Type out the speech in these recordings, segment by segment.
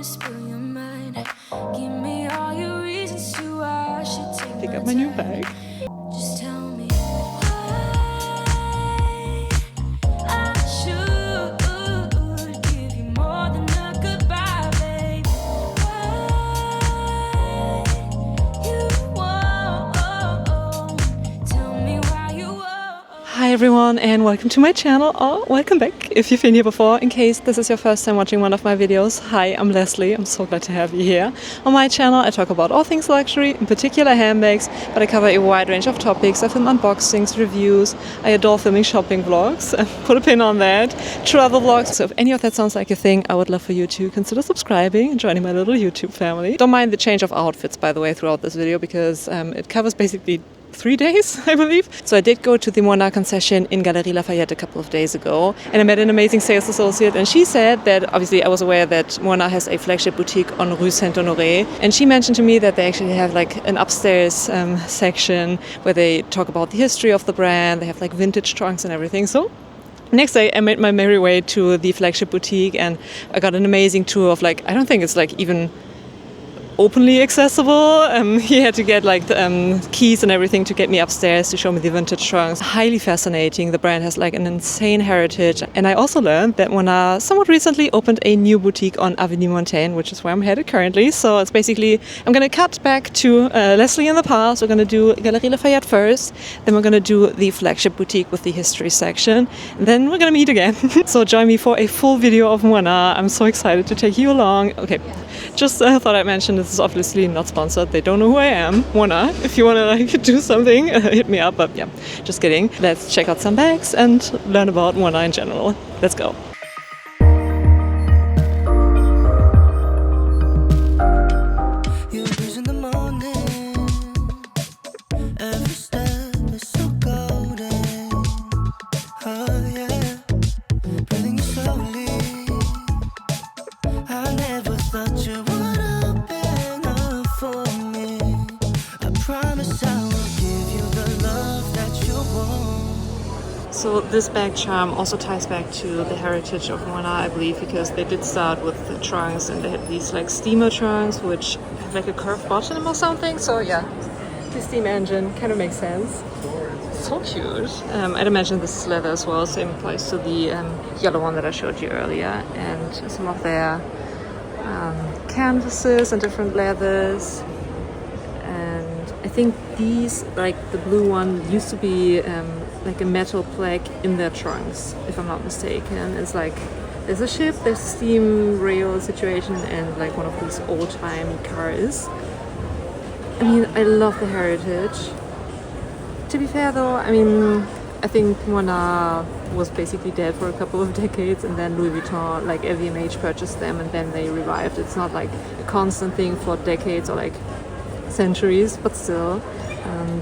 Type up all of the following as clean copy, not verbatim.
wanna spill your mind. Give me all your reasons to why I should take Pick my up my new time. bag. Just tell me why I should give you more than a goodbye, babe. Why you won't tell me why you won't. Hi everyone and welcome to my channel, or welcome back if you've been here before. In case this is your first time watching one of my videos, hi, I'm Lesley. I'm so glad to have you here. On my channel I talk about all things luxury, in particular handbags, but I cover a wide range of topics. I film unboxings, reviews, I adore filming shopping vlogs, put a pin on that, travel vlogs. So if any of that sounds like a thing, I would love for you to consider subscribing and joining my little YouTube family. Don't mind the change of outfits, by the way, throughout this video, because it covers basically 3 days, I believe. So I did go to the Moynat concession in Galeries Lafayette a couple of days ago, and I met an amazing sales associate, and she said that, obviously I was aware that Moynat has a flagship boutique on Rue Saint-Honoré, and she mentioned to me that they actually have like an upstairs section where they talk about the history of the brand. They have like vintage trunks and everything. So next day I made my merry way to the flagship boutique, and I got an amazing tour of like, I don't think it's like even openly accessible. He had to get like the keys and everything to get me upstairs to show me the vintage trunks. Highly fascinating. The brand has like an insane heritage. And I also learned that Moynat somewhat recently opened a new boutique on Avenue Montaigne, which is where I'm headed currently. So it's basically, I'm going to cut back to Lesley in the past. We're going to do Galeries Lafayette first. Then we're going to do the flagship boutique with the history section. And then we're going to meet again. So join me for a full video of Moynat. I'm so excited to take you along. Okay, just thought I'd mention this is obviously not sponsored. They don't know who I am. Moynat, if you want to like do something, hit me up. But yeah, just kidding. Let's check out some bags and learn about Moynat in general. Let's go. You breeze in the morning. Every step is so golden. Oh yeah, breathing you slowly. I never thought you would open up for me. I promise I will give you the love that you want. So this bag charm also ties back to the heritage of Moynat, I believe, because they did start with the trunks, and they had these like steamer trunks which have like a curved bottom or something. So yeah, the steam engine kind of makes sense. So cute. I'd imagine this is leather as well. Same applies to the yellow one that I showed you earlier, and some of their canvases and different leathers. And I think these, like the blue one, used to be like a metal plaque in their trunks, if I'm not mistaken. It's like there's a ship, there's a steam rail situation, and like one of these old-time cars. I mean, I love the heritage. To be fair though, I mean, I think Moynat was basically dead for a couple of decades, and then Louis Vuitton, like LVMH, purchased them, and then they revived. It's not like a constant thing for decades or like centuries, but still,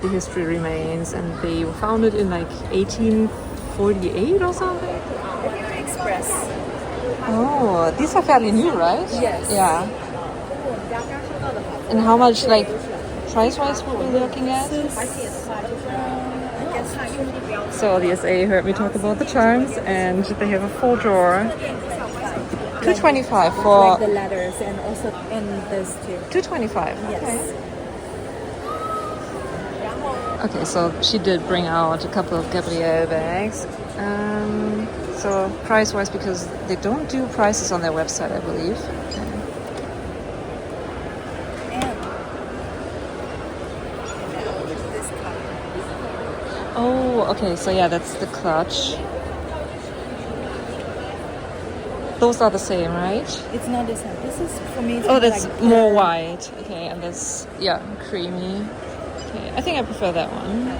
the history remains. And they were founded in like 1848 or something. Express. Oh, these are fairly new, right? Yes. Yeah. And how much, like, price-wise, what we're looking at? So the SA heard me talk about the charms, and they have a full drawer. $225 for Like the letters, and also in this too. $225. Yes. Okay, so she did bring out a couple of Gabrielle bags. So price-wise, because they don't do prices on their website, I believe. Oh, okay, so yeah, that's the clutch. Those are the same, right? It's not the same. This is for me. Oh, that's like more white. Okay, and that's, yeah, creamy. Okay, I think I prefer that one.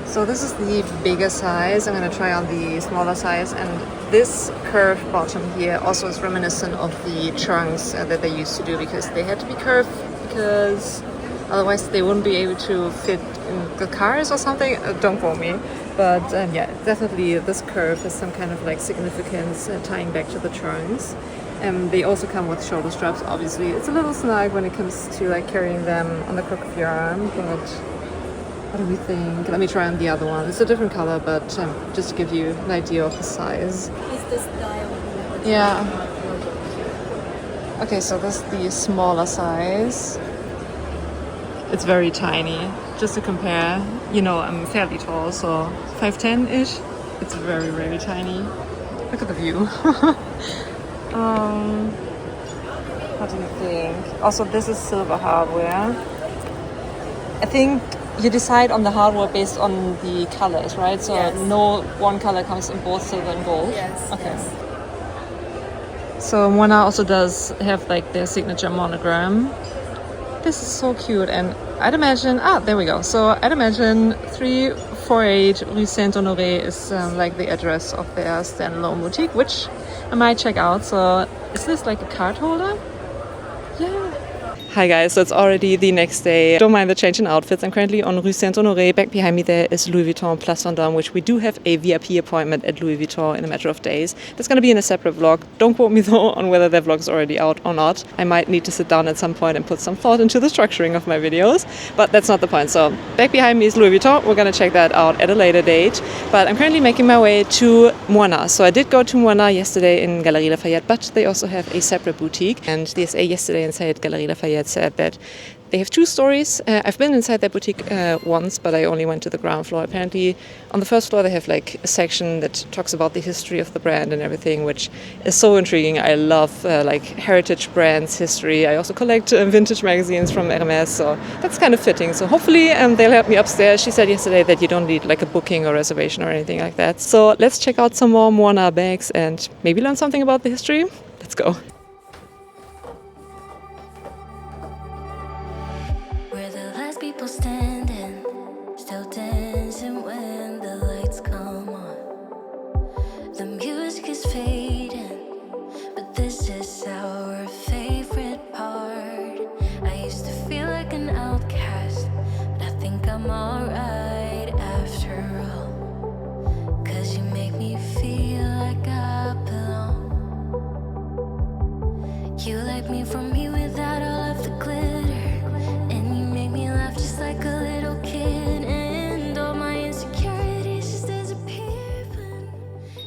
So this is the bigger size. I'm going to try on the smaller size, and this curved bottom here also is reminiscent of the trunks that they used to do, because they had to be curved because otherwise they wouldn't be able to fit in the cars or something. Don't quote me. But yeah, definitely this curve has some kind of like significance tying back to the trunks. They also come with shoulder straps, obviously. It's a little snug when it comes to like carrying them on the crook of your arm, but what do we think? Let me try on the other one. It's a different color, but just to give you an idea of the size. It's the style. Yeah. Okay, so this is the smaller size. It's very tiny. Just to compare, you know, I'm fairly tall, so 5'10"-ish. It's very, very tiny. Look at the view. What do you think? Also, this is silver hardware. I think you decide on the hardware based on the colors, right? So Yes. no one color comes in both silver and gold. Yes. Okay. Yes. So Moynat also does have like their signature monogram. This is so cute, and I'd imagine, there we go. So I'd imagine 348 Rue Saint-Honoré is like the address of their standalone boutique, which I might check out. So is this like a card holder? Yeah. Hi guys, so it's already the next day. Don't mind the change in outfits. I'm currently on Rue Saint-Honoré. Back behind me there is Louis Vuitton Place Vendôme, which we do have a VIP appointment at Louis Vuitton in a matter of days. That's going to be in a separate vlog. Don't quote me though on whether that vlog is already out or not. I might need to sit down at some point and put some thought into the structuring of my videos, but that's not the point. So back behind me is Louis Vuitton. We're going to check that out at a later date. But I'm currently making my way to Moynat. So I did go to Moynat yesterday in Galeries Lafayette, but they also have a separate boutique. And the SA yesterday inside Galeries Lafayette said that they have 2 stories. I've been inside their boutique once, but I only went to the ground floor. Apparently, on the first floor, they have like a section that talks about the history of the brand and everything, which is so intriguing. I love like heritage brands history. I also collect vintage magazines from Hermes, so that's kind of fitting. So hopefully they'll help me upstairs. She said yesterday that you don't need like a booking or reservation or anything like that. So let's check out some more Moynat bags and maybe learn something about the history. Let's go. We're the last people standing, still dancing when the lights come on. The music is fading, but this is our favorite part. I used to feel like an outcast, but I think I'm alright after all. 'Cause you make me feel like I belong. You like me from me without all of the glitter, and you make me laugh just like a little kid, and all my insecurities just disappear.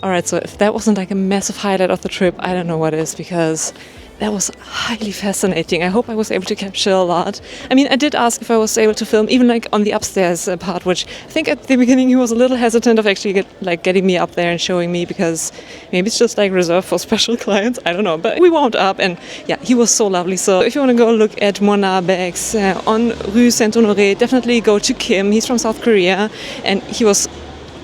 Alright, so if that wasn't like a massive highlight of the trip, I don't know what is, because that was highly fascinating. I hope I was able to capture a lot. I mean, I did ask if I was able to film even like on the upstairs part, which I think at the beginning he was a little hesitant of actually getting me up there and showing me, because maybe it's just like reserved for special clients. I don't know, but we wound up, and yeah, he was so lovely. So if you want to go look at Moynat bags on Rue Saint-Honoré, definitely go to Kim. He's from South Korea, and he was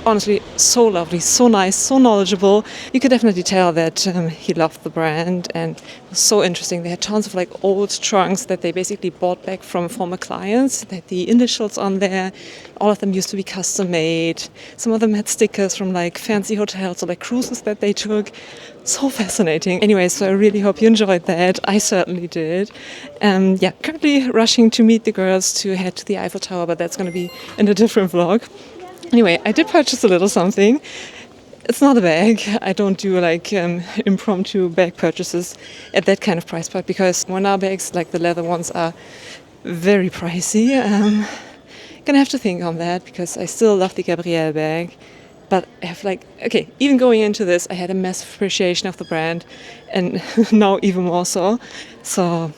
honestly so lovely, so nice, so knowledgeable. You could definitely tell that he loved the brand, and it was so interesting. They had tons of like old trunks that they basically bought back from former clients. They had the initials on there. All of them used to be custom made. Some of them had stickers from like fancy hotels or like cruises that they took. So fascinating. Anyway, so I really hope you enjoyed that. I certainly did. Yeah, currently rushing to meet the girls to head to the Eiffel Tower, but that's going to be in a different vlog. Anyway, I did purchase a little something. It's not a bag. I don't do like impromptu bag purchases at that kind of price point, because Moynat bags, like the leather ones, are very pricey. Gonna have to think on that, because I still love the Gabrielle bag. But I have like, okay, even going into this, I had a massive appreciation of the brand, and now even more so. So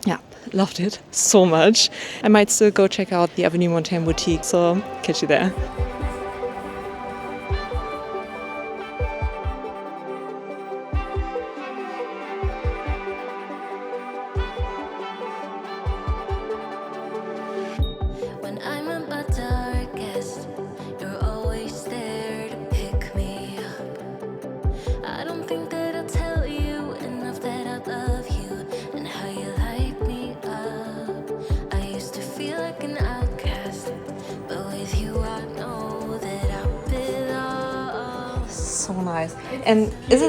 yeah, loved it so much. I might still go check out the Avenue Montaigne boutique, so catch you there. When I'm at my darkest, you're always there to pick me up. I don't think that I'll tell you enough that I love you and how you light me up. I used to feel like an outcast, but with you I know that I belong. So nice. And is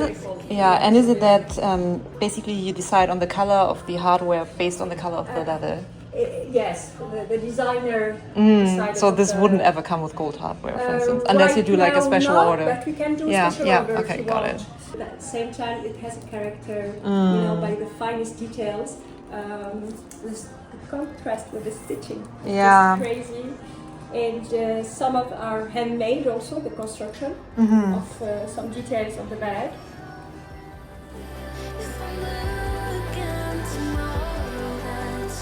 it that basically you decide on the color of the hardware based on the color of the leather? Yes, the designer decided. So this on wouldn't ever come with gold hardware, for instance, unless you do like a special order. But we can do Yeah, special yeah, order okay, if you got want. it. But at the same time, it has a character, you know, by the finest details. The contrast with the stitching is Yeah. just crazy. And some of our handmade also, the construction of some details of the bag. If I'm looking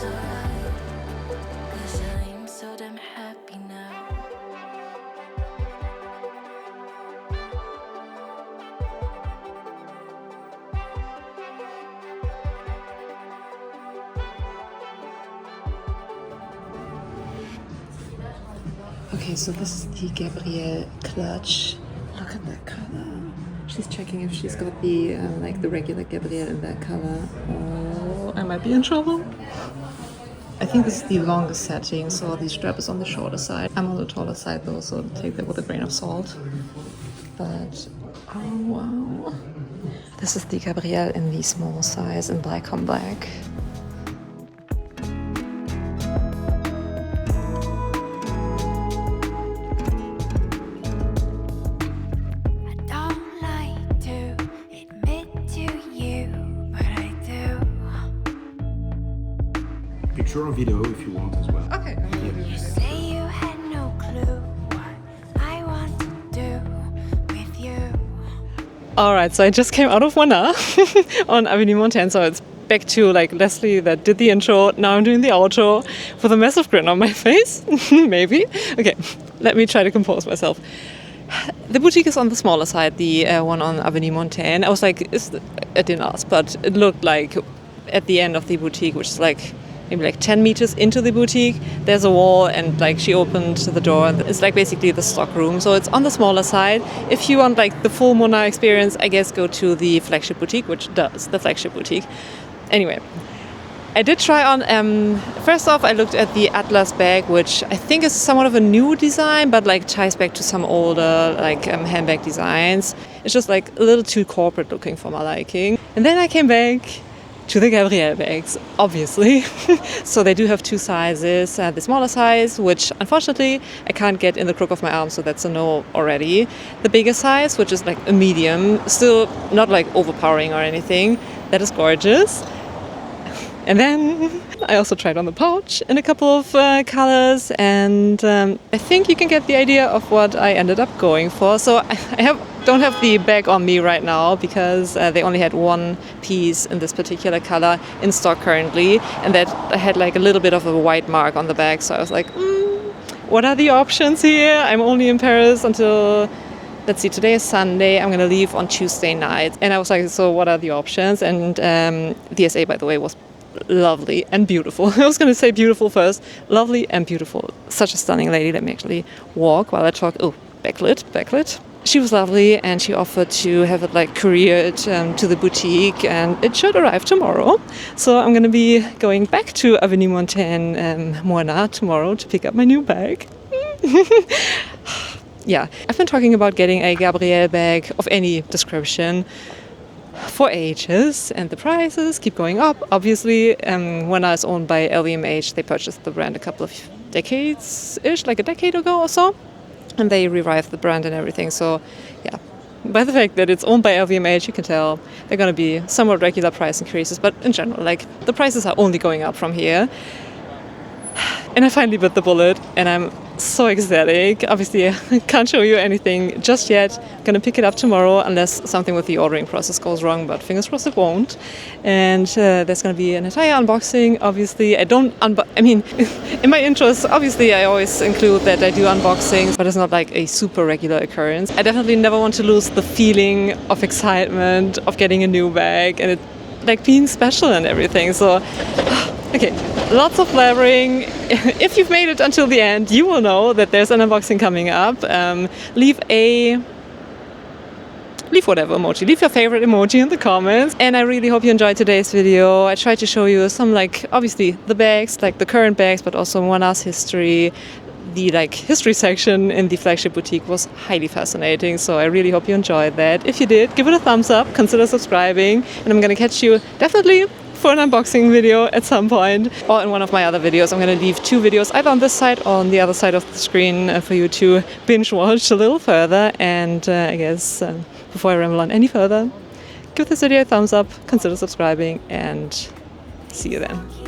it's alright, 'cause I'm so damn happy now. Okay, so this is the Gabrielle clutch. Look at that color. She's checking if she's got the like the regular Gabrielle in that color. Oh, I might be in trouble. I think this is the longest setting, so the strap is on the shorter side. I'm on the taller side though, so take that with a grain of salt. But oh wow, this is the Gabrielle in the small size in black on black. Picture or video if you want as well. Okay. You say you had no clue what I want to do with you. Alright, so I just came out of Moynat on Avenue Montaigne, so it's back to like Lesley that did the intro. Now I'm doing the outro with a massive grin on my face. Maybe. Okay, let me try to compose myself. The boutique is on the smaller side, the one on Avenue Montaigne. I was like, I didn't ask, but it looked like at the end of the boutique, which is like maybe like 10 meters into the boutique, there's a wall, and like she opened the door and it's like basically the stock room, so it's on the smaller side. If you want like the full Moynat experience, I guess go to the flagship boutique, which does the flagship boutique. Anyway, I did try on, first off I looked at the Atlas bag, which I think is somewhat of a new design, but like ties back to some older like handbag designs. It's just like a little too corporate looking for my liking. And then I came back to the Gabrielle bags, obviously. So they do have two sizes. The smaller size, which unfortunately I can't get in the crook of my arm, so that's a no already. The bigger size, which is like a medium, still not like overpowering or anything. That is gorgeous. And then I also tried on the pouch in a couple of colors, and I think you can get the idea of what I ended up going for. So I don't have the bag on me right now because they only had one piece in this particular color in stock currently, and that I had like a little bit of a white mark on the bag. So I was like, what are the options here? I'm only in Paris until, let's see, today is Sunday. I'm gonna leave on Tuesday night. And I was like, so what are the options? And the SA, by the way, was lovely and beautiful. I was going to say beautiful first. Lovely and beautiful. Such a stunning lady. Let me actually walk while I talk. Oh, backlit. She was lovely, and she offered to have it like couriered to the boutique, and it should arrive tomorrow. So I'm going to be going back to Avenue Montaigne, Moynat tomorrow to pick up my new bag. Yeah, I've been talking about getting a Gabrielle bag of any description for ages, and the prices keep going up. Obviously, Moynat is owned by LVMH. They purchased the brand a couple of decades-ish, like a decade ago or so, and they revived the brand and everything. So, yeah, by the fact that it's owned by LVMH, you can tell they're going to be somewhat regular price increases. But in general, like the prices are only going up from here. And I finally bit the bullet, and I'm so ecstatic. Obviously, I can't show you anything just yet. I'm gonna pick it up tomorrow unless something with the ordering process goes wrong, but fingers crossed it won't. And there's gonna be an entire unboxing. Obviously, I mean, in my intros, obviously I always include that I do unboxings, but it's not like a super regular occurrence. I definitely never want to lose the feeling of excitement of getting a new bag and it like being special and everything. So, okay, lots of blabbering. If you've made it until the end, you will know that there's an unboxing coming up. Leave whatever emoji. Leave your favorite emoji in the comments. And I really hope you enjoyed today's video. I tried to show you some, like, obviously the bags, like the current bags, but also Moynat's history. The like history section in the flagship boutique was highly fascinating, so I really hope you enjoyed that. If you did, give it a thumbs up, consider subscribing, and I'm gonna catch you definitely for an unboxing video at some point, or in one of my other videos. I'm gonna leave two videos either on this side or on the other side of the screen for you to binge watch a little further. And I guess before I ramble on any further, give this video a thumbs up, consider subscribing, and see you then.